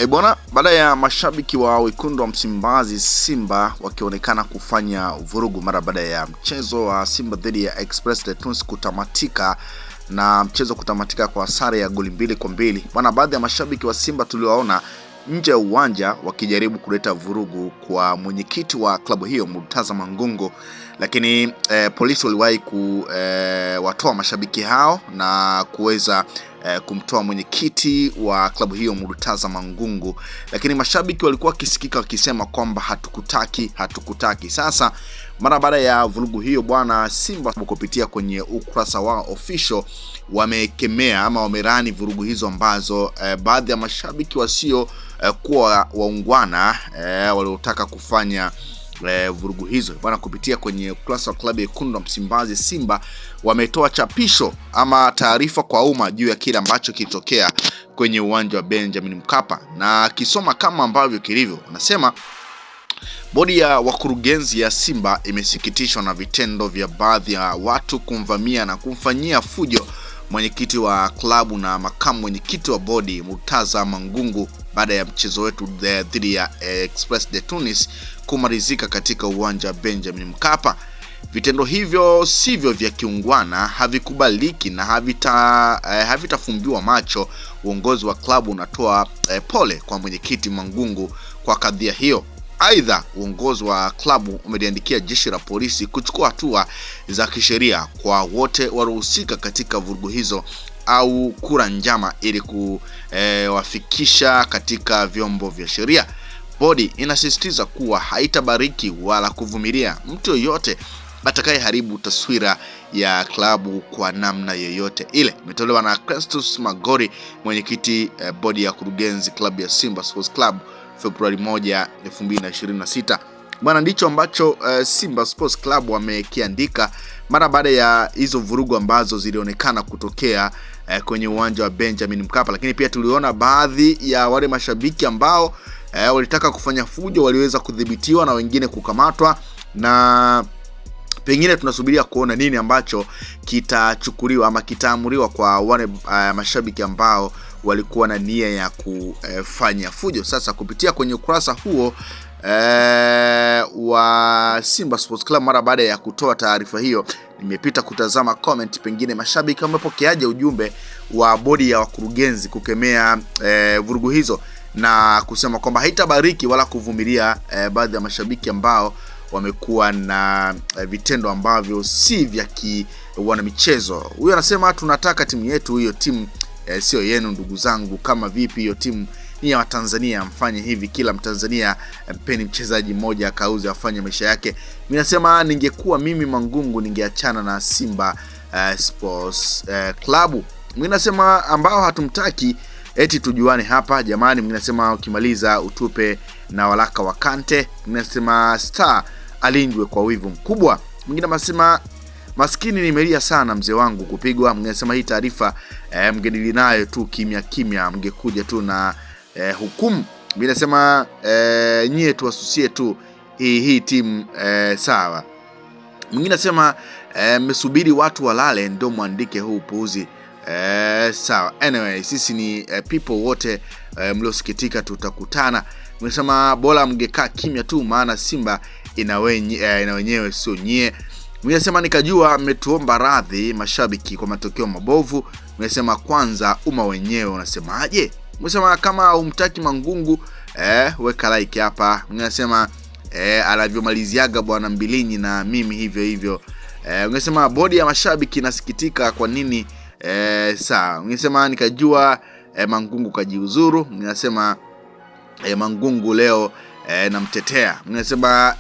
Bwana, baada ya mashabiki wa wekundu wa Msimbazi Simba wakionekana kufanya vurugu mara baada ya mchezo wa Simba dhidi ya Express de Tunis kutamatika na mchezo kutamatika kwa sare ya goli 2-2. Bwana, baadhi ya mashabiki wa Simba tuliwaona nje ya uwanja wakijaribu kuleta vurugu kwa mwenyekiti wa klabu hiyo Murtaza Mangungu, lakini polisi waliwahi kuwatoa mashabiki hao na kuweza kumtoa mwenyekiti wa klabu hiyo Murtaza Mangungu, lakini mashabiki walikuwa kisikika wakisema kwamba hatukutaki. Sasa mara baada ya vurugu hiyo bwana, Simba kupitia kwenye ukurasa wao official wamekemea ama wamerani vurugu hizo ambazo baadhi ya mashabiki wasio kuwa waungwana waliotaka kufanya vurugu hizo bwana. Kupitia kwenye ukurasa wa klabu ya wekundu wa Msimbazi Simba wametoa chapisho ama taarifa kwa umma juu ya kile ambacho kilitokea kwenye uwanja wa Benjamin Mkapa, na kisoma kama ambavyo kilivyo. Wanasema bodi ya wakurugenzi ya Simba imesikitishwa na vitendo vya baadhi ya watu kumvamia na kumfanyia fujo mwenyekiti wa klabu na makamu mwenyekiti wa bodi Murtaza Mangungu baada ya mchezo wetu dhidi ya Express de Tunis kumalizika katika uwanja wa Benjamin Mkapa. Vitendo hivyo sivyo vya kiungwana, havikubaliki na havitafumbiwa macho. Uongozi wa klabu unatoa pole kwa mwenyekiti Mangungu kwa kadhia hiyo. Aidha, uongozi wa klabu umeliandikia jeshi la polisi kuchukua hatua za kisheria kwa wote waliohusika katika vurugu hizo au kura njama ili kuwafikisha katika vyombo vya sheria. Bodi inasisitiza kuwa haitabariki wala kuvumilia mtu yoyote atakayeharibu taswira ya klabu kwa namna yoyote ile. Imetolewa na Crestus Magori, mwenyekiti bodi ya kurugenzi klabu ya Simba Sports Club, Februari 1, 2026. Bwana, ndicho ambacho Simba Sports Club wamekiandika mara baada ya hizo vurugu ambazo zilionekana kutokea kwenye uwanja wa Benjamin Mkapa. Lakini pia tuliona baadhi ya wale mashabiki ambao walitaka kufanya fujo waliweza kudhibitiwa na wengine kukamatwa, na pengine tunasubiria kuona nini ambacho kitachukuliwa ama kitaamuriwa kwa wale mashabiki ambao walikuwa na nia ya kufanya fujo. Sasa kupitia kwenye ukurasa huo wa Simba Sports Club mara baada ya kutoa taarifa hiyo, nimepita kutazama comment, pengine mashabiki wamepokeaje ujumbe wa bodi ya wakurugenzi kukemea vurugu hizo na kusema kwamba haitabariki wala kuvumilia baadhi ya mashabiki ambao wamekuwa na vitendo ambavyo si vya wana michezo. Huyo anasema tunataka timu yetu, hiyo timu sio yenu ndugu zangu. Kama vipi? Hiyo timu ni ya Watanzania, mfanye hivi. Kila Mtanzania mpeni mchezaji mmoja akauze afanye maisha yake. Mimi nasema ningekuwa mimi Mangungu ningeachana na Simba Sports Club. Mimi nasema ambao hatumtaki eti tujuane hapa jamani. Mimi nasema ukimaliza utupe na walaka wa Kante. Mimi nasema Star alindwe kwa wivu mkubwa. Mwingine anasema maskini nimelia sana mzee wangu kupigwa. Mimi nasema hii taarifa mngedili nayo tu kimya, mngekuja tu na hukumu. Mimi nasema nyie tu asusie tu hii timu sawa. Mwingine anasema mmesubiri watu walale ndio muandike huu puuzi. Sawa. Anyway, sisi ni people wote mliosikitika tutakutana. Mnasema bora mngekaa kimya tu, maana Simba ina wenyewe sio nyie. Mnasema nikajua mmetuomba radhi mashabiki kwa matokeo mabovu. Mnasema kwanza umma wenyewe unasemaje? Mnasema kama umtaki Mangungu weka like hapa. Mnasema anavyomaliziaga bwana Mbilinyi na mimi hivyo. Mnasema bodi ya mashabiki nasikitika kwa nini sawa. Mnasema nikajua Mangungu kajiuzuru. Mnasema Mangungu leo namtetea. Mnasema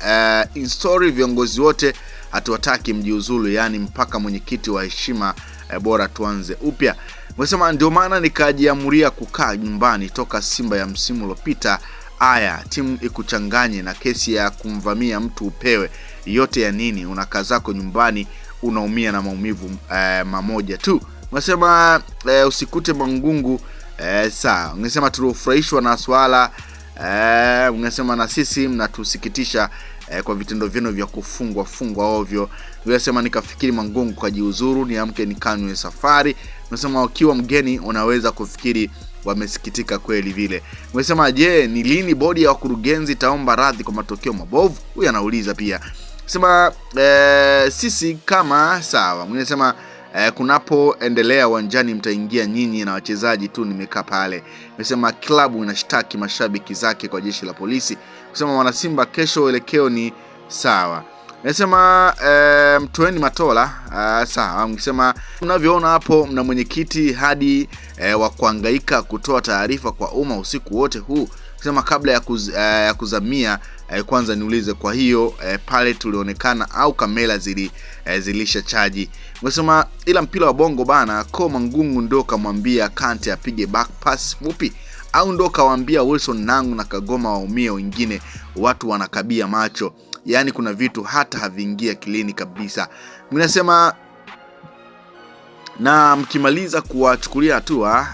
in story viongozi wote hatuwataki mjiuzulu, yani mpaka mwenyekiti wa heshima bora tuanze upya. Mnasema ndio maana nikajiamuria kukaa nyumbani toka Simba ya msimu uliopita. Aya, timu ikuchanganye na kesi ya kumvamia mtu upewe yote ya nini? Unakaa zako nyumbani unaumia na maumivu mamoja tu. Mnasema usikute Mangungu sawa. Mnasema tulifurahishwa na swala mnasema na sisi mnatusikitisha kwa vitendo vyenu vya kufungwa ovyo. Mnasema nikafikiri Mangungu kajiuzuru niamke nikanywe safari. Mnasema ukiwa mgeni unaweza kufikiri wamesikitika kweli vile. Umesema je, ni lini bodi ya wakurugenzi itaomba radhi kwa matokeo mabovu? Huyu anauliza pia. Sema sisi kama sawa. Umesema kunapoendelea uwanjani mtaingia nyinyi na wachezaji tu, nimekaa pale. Umesema klabu inashtaki mashabiki zake kwa jeshi la polisi. Umesema wana Simba kesho elekeo ni sawa. Nasema mtoeni Matola sawa. Mkisema unavyoona hapo mna mwenyekiti hadi wa kuhangaika kutoa taarifa kwa umma usiku wote huu. Sema kabla ya kuzamia kwanza niulize, kwa hiyo pale tulionekana au kamera zilisha chaji? Msema ila mpira wa bongo bana, ko Mangungu ndo kamwambia Kante apige back pass fupi, au ndo kawaambia Wilson Nangu na Kagoma waumie, wengine watu wanakabia macho. Yaani kuna vitu hata haviingia kilini kabisa. Mnasema na mkimaliza kuwachukulia hatua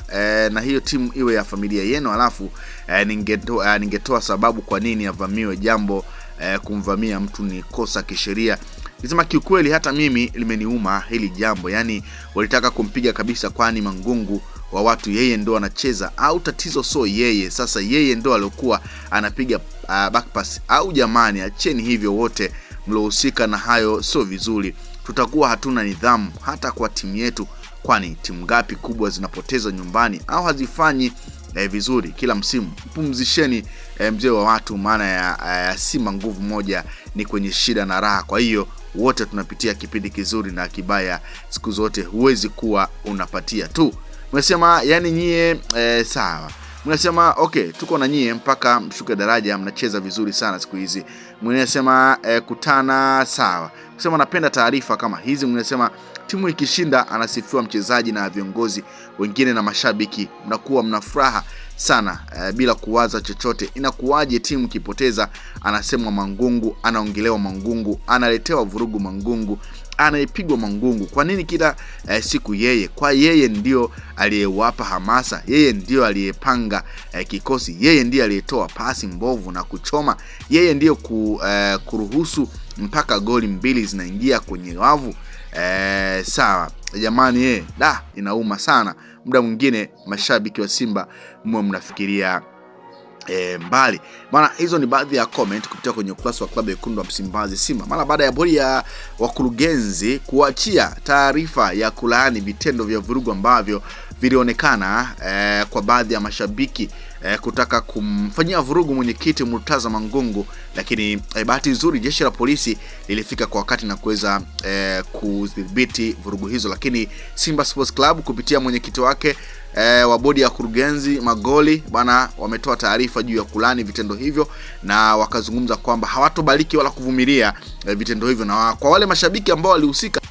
na hiyo timu iwe ya familia yenu, alafu ningetoa sababu kwa nini avamiwe. Jambo kumvamia mtu ni kosa kisheria. Nisema kiukweli hata mimi limeniuma hili jambo. Yaani walitaka kumpiga kabisa, kwani Mangungu wa watu yeye ndo anacheza, au tatizo so yeye? Sasa yeye ndo alikuwa anapiga back pass, au jamani acheni hivyo, wote mlohusika na hayo sio vizuri. Tutakuwa hatuna nidhamu hata kwa timu yetu, kwani timu ngapi kubwa zinapoteza nyumbani au hazifanyi vizuri kila msimu? Pumzisheni mzee wa watu, maana ya Simba nguvu moja ni kwenye shida na raha. Kwa hiyo wote tunapitia kipindi kizuri na kibaya siku zote, huwezi kuwa unapatia tu. Mnasema yani nyie sawa. Mnasema okay, tuko na nyie mpaka mshuke daraja, mnacheza vizuri sana siku hizi. Mnasema kutana sawa. Mnasema napenda taarifa kama hizi. Mnasema timu ikishinda anasifiwa mchezaji na viongozi wengine na mashabiki, mnakuwa mnafuraha sana bila kuwaza chochote. Inakuwaje timu kipoteza anasemwa Mangungu, anaongelewa Mangungu, analetewa vurugu Mangungu, anaipigwa Mangungu? Kwa nini kila siku yeye? Kwa yeye ndio aliyewapa hamasa, yeye ndio aliyepanga kikosi, yeye ndiye aliyetoa pasi mbovu na kuchoma, yeye ndio kuruhusu mpaka goli 2 zinaingia kwenye wavu. Sawa jamani, inauma sana. Muda mwingine mashabiki wa Simba mwe mnafikiria mbali. Maana hizo ni baadhi ya comment kupitia kwenye ukurasa wa klabu ya wekundu wa Msimbazi Simba, mara baada ya bodi ya wakurugenzi kuachia taarifa ya kulaani vitendo vya vurugu ambavyo vilionekana kwa baadhi ya mashabiki kutaka kumfanyia vurugu mwenyekiti Murtaza Mangungu. Lakini bahati nzuri jeshi la polisi lilifika kwa wakati na kuweza kudhibiti vurugu hizo. Lakini Simba Sports Club kupitia mwenyekiti wake wa bodi ya kurugenzi Magoli bana, wametoa taarifa juu ya kulani vitendo hivyo, na wakazungumza kwamba hawatobaliki wala kuvumilia vitendo hivyo, na kwa wale mashabiki ambao walihusika